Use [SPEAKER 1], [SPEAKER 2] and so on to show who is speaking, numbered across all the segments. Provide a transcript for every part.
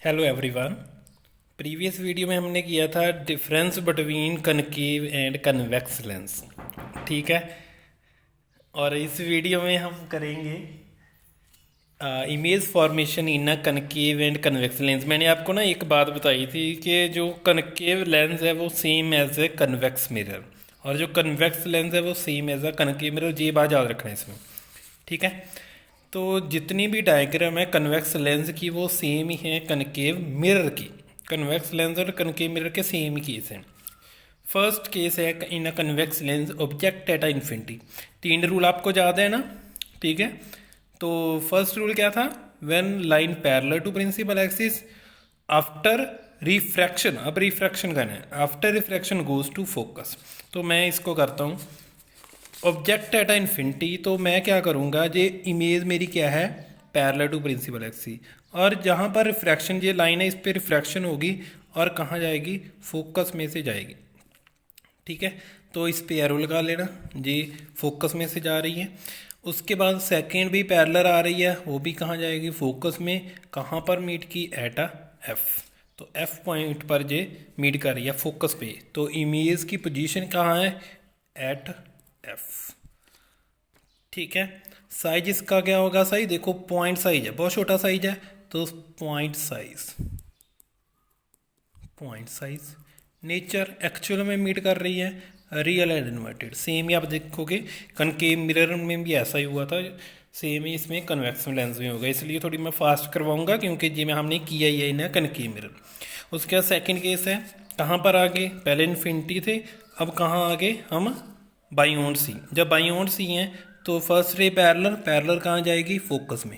[SPEAKER 1] Hello everyone. Previous video में हमने किया था difference between concave and convex lens. ठीक है। और इस वीडियो में हम करेंगे image formation in a concave and convex lens. मैंने आपको ना एक बात बताई थी कि जो कनकेव लेंस है वो same as a convex mirror, और जो कन्वेक्स लेंस है वो same as a concave mirror. ये बात याद रखना है इसमें। ठीक है। तो जितनी भी डायग्राम है कन्वेक्स लेंस की वो सेम ही है कनकेव मिरर की। कन्वेक्स लेंस और कनकेव मिरर के सेम ही केस हैं। फर्स्ट केस है in a convex lens object at a infinity. तीन रूल आपको याद है ना। ठीक है। तो फर्स्ट रूल क्या था, when line parallel to principal axis after refraction. अब रिफ्रैक्शन करना है, after refraction goes to focus. तो मैं इसको करता हूँ ऑब्जेक्ट एट अ इन्फिनिटी। तो मैं क्या करूँगा, ये इमेज मेरी क्या है, पैरेलल टू प्रिंसिपल एक्सिस, और जहाँ पर रिफ्रैक्शन ये लाइन है इस पर रिफ्रैक्शन होगी और कहाँ जाएगी, फोकस में से जाएगी। ठीक है। तो इस पे एरो लगा लेना, जी फोकस में से जा रही है। उसके बाद सेकेंड भी पैरेलल आ रही है, वो भी कहाँ जाएगी, फोकस में। कहाँ पर मीट की, एट अ एफ। तो एफ पॉइंट पर जे मीट कर रही है फोकस पे। तो इमेज की पोजीशन कहाँ है, एट एफ। ठीक है। साइज इसका क्या होगा, साइज देखो पॉइंट साइज है, बहुत छोटा साइज है। तो point size, point size. Nature actual में मीट कर रही है रियल एंड इन्वर्टेड। सेम ही आप देखोगे कनकेव मिरर में भी ऐसा ही हुआ था, सेम ही इसमें कन्वेक्स लेंस में होगा। इसलिए थोड़ी मैं फास्ट करवाऊंगा क्योंकि जी में हमने किया ही है इन्हें कनकेव मिरर। उसके बाद सेकेंड केस है, कहाँ पर आगे, पहले इन्फिनिटी थे, अब कहाँ आगे हम बाईओन सी। जब बाईओन सी हैं तो फर्स्ट रे पैरेलल, पैरेलल कहाँ जाएगी, फोकस में।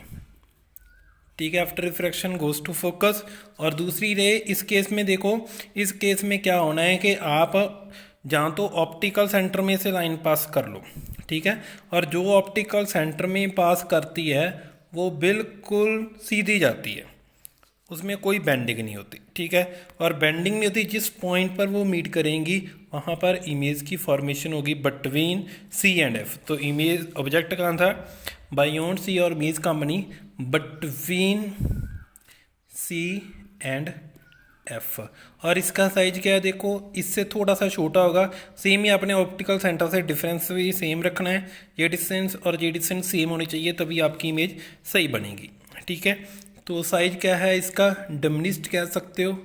[SPEAKER 1] ठीक है। After refraction goes to focus. और दूसरी रे इस केस में देखो, इस केस में क्या होना है कि आप जहाँ तो ऑप्टिकल सेंटर में से लाइन पास कर लो। ठीक है। और जो ऑप्टिकल सेंटर में पास करती है वो बिल्कुल सीधी जाती है, उसमें कोई बेंडिंग नहीं होती। ठीक है। और बेंडिंग नहीं होती, जिस पॉइंट पर वो मीट करेंगी वहाँ पर इमेज की फॉर्मेशन होगी बिटवीन सी एंड एफ। तो इमेज ऑब्जेक्ट कहाँ था, बायोन सी, और इमेज कहाँ बनी, बिटवीन सी एंड एफ। और इसका साइज क्या है, देखो इससे थोड़ा सा छोटा होगा। सेम ही अपने ऑप्टिकल सेंटर से डिफरेंस भी सेम रखना है, ये डिस्टेंस और ये डिस्टेंस सेम होनी चाहिए, तभी आपकी इमेज सही बनेगी। ठीक है। तो साइज क्या है इसका, डिमिनिश्ड कह सकते हो,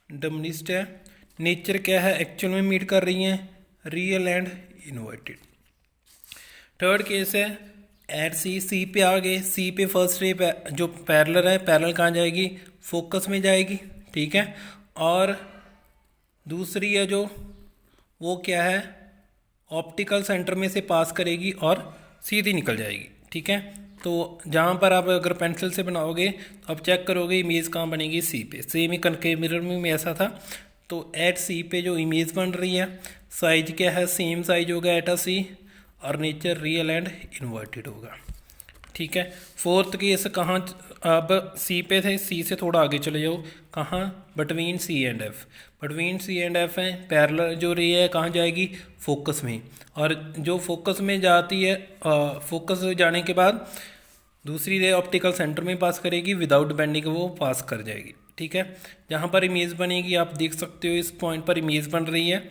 [SPEAKER 1] डिमिनिश्ड है। नेचर क्या है, एक्चुअल में मीट कर रही हैं real and inverted. Third case है एट सी, सी पे आ गए, सी पे फर्स्ट रे जो पैरेलल है, पैरेलल कहाँ जाएगी, फोकस में जाएगी। ठीक है। और दूसरी है जो, वो क्या है, ऑप्टिकल सेंटर में से पास करेगी और सीधी निकल जाएगी। ठीक है। तो जहाँ पर आप अगर पेंसिल से बनाओगे तो आप चेक करोगे इमेज कहाँ बनेगी, सी पे। सेम ही कनकेव मिरर में ऐसा था। तो एट सी पे जो इमेज बन रही है, साइज क्या है, सेम साइज होगा एट अ सी, और नेचर रियल एंड इन्वर्टेड होगा। ठीक है। फोर्थ केस कहाँ, अब सी पे थे, सी से थोड़ा आगे चले जाओ, कहाँ, between C and F. Between C and F है, पैरेलल जो रही है कहाँ जाएगी, फोकस में। और जो फोकस में जाती है, फोकस जाने के बाद दूसरी रे ऑप्टिकल सेंटर में पास करेगी, विदाउट बेंडिंग वो पास कर जाएगी। ठीक है। जहाँ पर इमेज बनेगी आप देख सकते हो, इस पॉइंट पर इमेज बन रही है,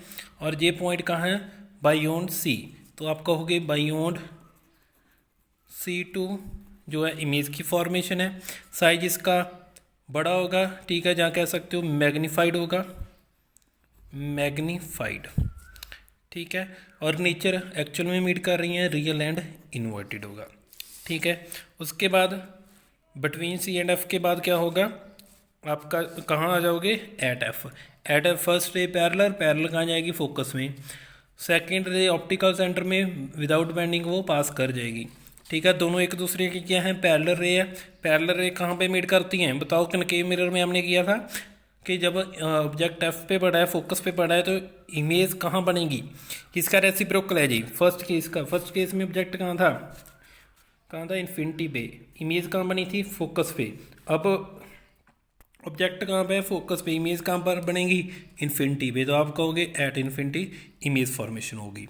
[SPEAKER 1] और ये पॉइंट कहाँ है, बायोंड सी। तो आप कहोगे बायोंड C2 जो है इमेज की फॉर्मेशन है। साइज इसका बड़ा होगा, ठीक है, जहाँ कह सकते हो मैग्नीफाइड होगा, मैग्नीफाइड। ठीक है। और नेचर एक्चुअल में मीट कर रही हैं रियल एंड इन्वर्टेड होगा। ठीक है। उसके बाद बिटवीन सी एंड एफ के बाद क्या होगा, आपका कहाँ आ जाओगे, at F. At F first ray parallel, parallel कहाँ जाएगी, फोकस में। सेकेंड रे ऑप्टिकल सेंटर में विदाउट बेंडिंग वो पास कर जाएगी। ठीक है। दोनों एक दूसरे की क्या है, पैरेलल रे है। पैरेलल रे कहाँ पे मीट करती हैं, बताओ। कनकेव मिरर में हमने किया था कि जब ऑब्जेक्ट एफ पे पड़ा है, फोकस पे पड़ा है, तो इमेज कहाँ बनेगी, किसका रेसिप्रोकल है जी, फर्स्ट केस का। फर्स्ट केस में ऑब्जेक्ट कहाँ था, कहाँ था, इन्फिनिटी पे। इमेज कहाँ बनी थी, फोकस पे। अब ऑब्जेक्ट कहाँ पे है, फोकस पे, इमेज कहाँ पर बनेगी, इन्फिनिटी पे। तो आप कहोगे एट इन्फिनिटी इमेज फॉर्मेशन होगी।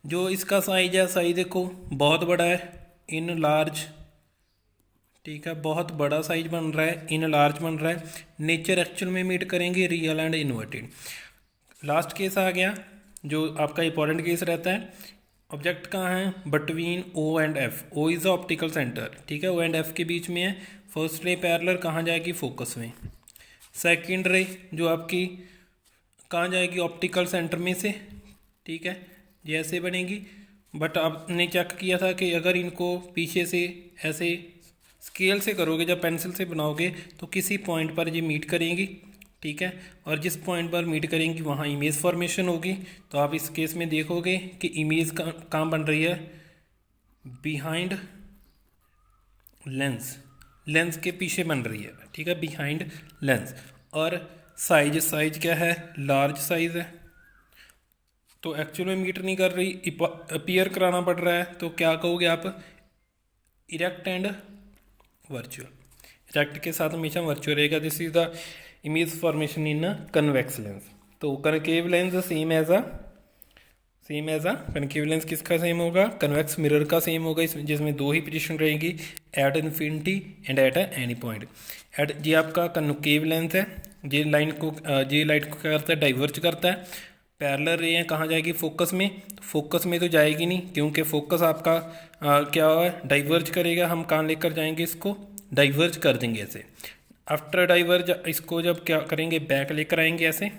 [SPEAKER 1] जो इसका साइज है, साइज देखो बहुत बड़ा है, इन लार्ज। ठीक है, बहुत बड़ा साइज बन रहा है, इन लार्ज बन रहा है। नेचर एक्चुअल में मीट करेंगे real and inverted. Last case आ गया जो आपका इंपॉर्टेंट केस रहता है। ऑब्जेक्ट कहाँ है? Between O and F. O is the optical centre, ठीक है, ओ एंड एफ के बीच में है। फर्स्ट रे पैरेलल कहाँ जाएगी? फोकस में। सेकंड रे जो आपकी कहाँ जाएगी? ऑप्टिकल सेंटर में से, ठीक है, ये ऐसे बनेगी। बट आपने चेक किया था कि अगर इनको पीछे से ऐसे स्केल से करोगे, जब पेंसिल से बनाओगे तो किसी पॉइंट पर ये मीट करेंगी, ठीक है, और जिस पॉइंट पर मीट करेंगी वहाँ इमेज फॉर्मेशन होगी। तो आप इस केस में देखोगे कि इमेज कहाँ बन रही है? बिहाइंड लेंस, लेंस के पीछे बन रही है, ठीक है, बिहाइंड लेंस। और साइज, साइज क्या है? लार्ज साइज है। तो एक्चुअल में मीट नहीं कर रही, अपीयर कराना पड़ रहा है, तो क्या कहोगे आप? Erect and virtual. इरेक्ट के साथ हमेशा वर्चुअल रहेगा। This is the image formation in a convex lens. तो concave lens same as a concave lens किसका सेम होगा? कन्वेक्स मिरर का सेम होगा, इसमें जिसमें दो ही पोजीशन रहेगी, at infinity and at any point. At ये आपका कनकेव लेंस है, ये लाइन को ये लाइट को क्या करता है? डाइवर्ज करता है। पैरेलल रे है, कहाँ जाएगी? फोकस में। फोकस में तो जाएगी नहीं, क्योंकि फोकस आपका क्या है? डाइवर्ज करेगा। हम कहाँ लेकर जाएंगे इसको? डाइवर्ज कर देंगे ऐसे। आफ्टर डाइवर्ज इसको जब क्या करेंगे? बैक लेकर आएंगे ऐसे,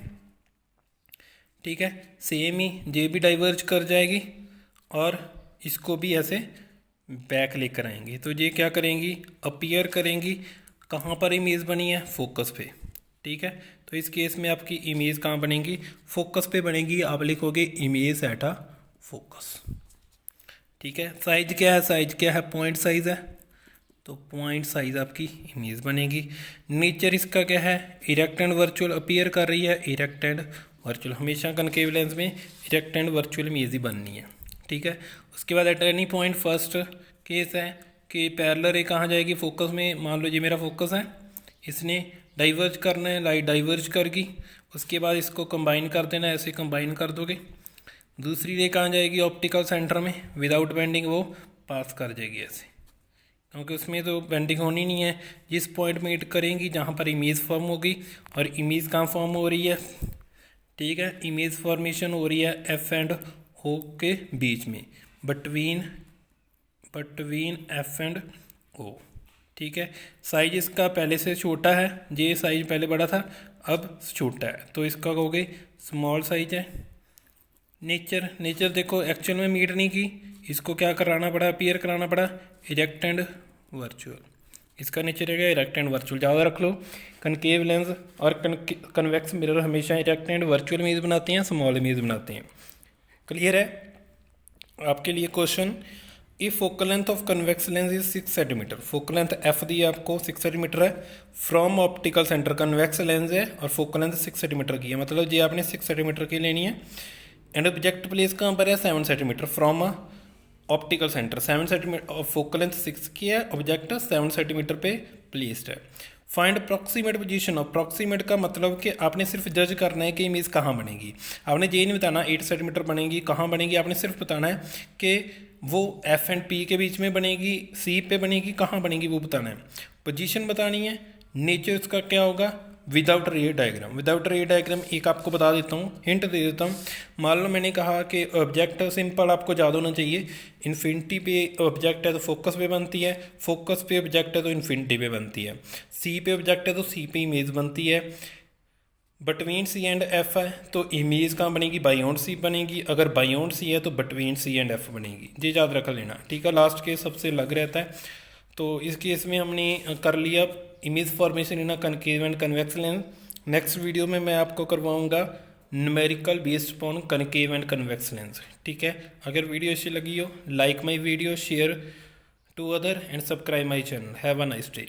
[SPEAKER 1] ठीक है। सेम ही ये भी डाइवर्ज कर जाएगी और इसको भी ऐसे बैक लेकर आएंगे। तो ये क्या करेंगी? अपीयर करेंगी। कहाँ पर इमेज बनी है? फोकस पे, ठीक है। तो इस केस में आपकी इमेज कहाँ बनेगी? फोकस पे बनेगी। आप लिखोगे इमेज एट अ फोकस, ठीक है। साइज क्या है? साइज क्या है? पॉइंट साइज है, तो पॉइंट साइज आपकी इमेज बनेगी। नेचर इसका क्या है? इरेक्ट एंड वर्चुअल अपीयर कर रही है, इरेक्ट एंड वर्चुअल। हमेशा कनकेव लेंस में इरेक्ट एंड वर्चुअल इमेज ही बननी है, ठीक है। उसके बाद eight any point first case है कि पैरेलल रे कहाँ जाएगी? फोकस में। मान लो ये मेरा फोकस है, इसने डाइवर्ज करना है, लाइट डाइवर्ज करगी। उसके बाद इसको कंबाइन कर देना, ऐसे कंबाइन कर दोगे। दूसरी रे कहाँ जाएगी? ऑप्टिकल सेंटर में। विदाउट बेंडिंग वो पास कर जाएगी ऐसे, क्योंकि उसमें तो बेंडिंग होनी नहीं है। जिस पॉइंट में मीट करेंगी जहाँ पर इमेज फॉर्म होगी, और इमेज कहाँ फॉर्म हो रही है? ठीक है, इमेज फॉर्मेशन हो रही है एफ एंड ओ के बीच में, बिटवीन एफ एंड ओ, ठीक है। साइज इसका पहले से छोटा है, ये साइज पहले बड़ा था, अब छोटा है, तो इसका कहोगे स्मॉल साइज है। नेचर देखो एक्चुअल में मीट नहीं की, इसको क्या कराना पड़ा? अपीयर कराना पड़ा, इरेक्ट एंड वर्चुअल। इसका नेचर रहेगा इरेक्ट एंड वर्चुअल। ज़्यादा रख लो। कनकेव लेंस और कन्वेक्स मिरर हमेशा इरेक्ट एंड वर्चुअल इमेज बनाते हैं, स्मॉल इमेज बनाते हैं। क्लियर है? आपके लिए question, if focal length of convex lens is 6 centimetre, focal length F दी है आपको 6 सेंटीमीटर है, from optical centre convex lens है और फोकल लेंथ 6 सेंटीमीटर की है, मतलब ये आपने 6 सेंटीमीटर की लेनी है। एंड ऑब्जेक्ट प्लेस कहाँ पर है? 7 centimetre from a optical centre. 7 centimetre, focal length 6 की है, ऑब्जेक्ट 7 सेंटीमीटर पे प्लेस्ड है। Find approximate position. अप्रॉक्सीमेट का मतलब कि आपने सिर्फ जज करना है कि इमेज कहाँ बनेगी। आपने ये नहीं बताना 8 सेंटीमीटर बनेगी, कहाँ बनेगी, आपने सिर्फ बताना है कि वो एफ एंड पी के बीच में बनेगी, सी पे बनेगी, कहाँ बनेगी वो बताना है। पोजीशन बतानी है। नेचर इसका क्या होगा? विदाउट रे डायग्राम। विदाउट रे डायग्राम एक आपको बता देता हूँ, हिंट दे देता हूँ। मान लो मैंने कहा कि ऑब्जेक्ट सिंपल आपको याद होना चाहिए, इन्फिनिटी पे ऑब्जेक्ट है तो फोकस पे बनती है, फोकस पे ऑब्जेक्ट है तो इन्फिनिटी पे बनती है, सी पे ऑब्जेक्ट है तो सी पे इमेज बनती है, बिटवीन सी एंड एफ है तो इमेज कहाँ बनेगी? बायोंड सी बनेगी, अगर बायोंड सी है तो बिटवीन सी एंड एफ बनेगी। ये याद रख लेना, ठीक है। लास्ट केस सबसे लग रहता है, तो इस केस में हमने कर लिया image formation in a concave and convex lens. Next video में मैं आपको करवाऊंगा numerical based upon concave and convex lens, ठीक है। अगर वीडियो अच्छी लगी हो, like my video, share to other and subscribe my channel. Have a nice day.